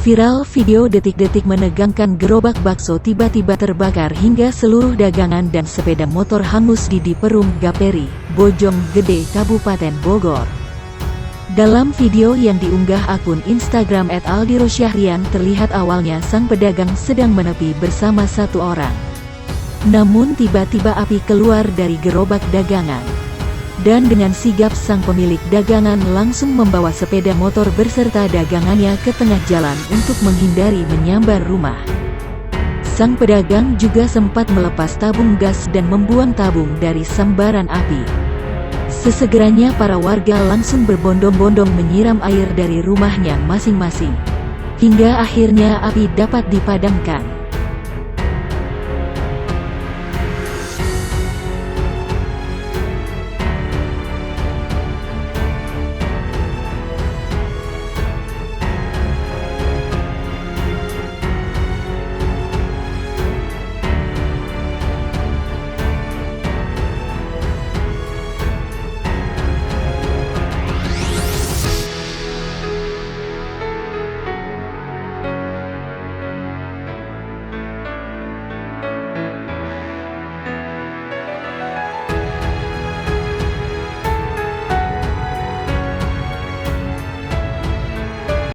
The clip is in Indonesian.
Viral video detik-detik menegangkan gerobak bakso tiba-tiba terbakar hingga seluruh dagangan dan sepeda motor hangus di Diperum Gaperi, Bojonggede, Kabupaten Bogor. Dalam video yang diunggah akun Instagram @aldirosyahrian terlihat awalnya sang pedagang sedang menepi bersama satu orang. Namun tiba-tiba api keluar dari gerobak dagangan. Dan dengan sigap sang pemilik dagangan langsung membawa sepeda motor berserta dagangannya ke tengah jalan untuk menghindari menyambar rumah. Sang pedagang juga sempat melepas tabung gas dan membuang tabung dari sambaran api. Sesegeranya para warga langsung berbondong-bondong menyiram air dari rumahnya masing-masing. Hingga akhirnya api dapat dipadamkan.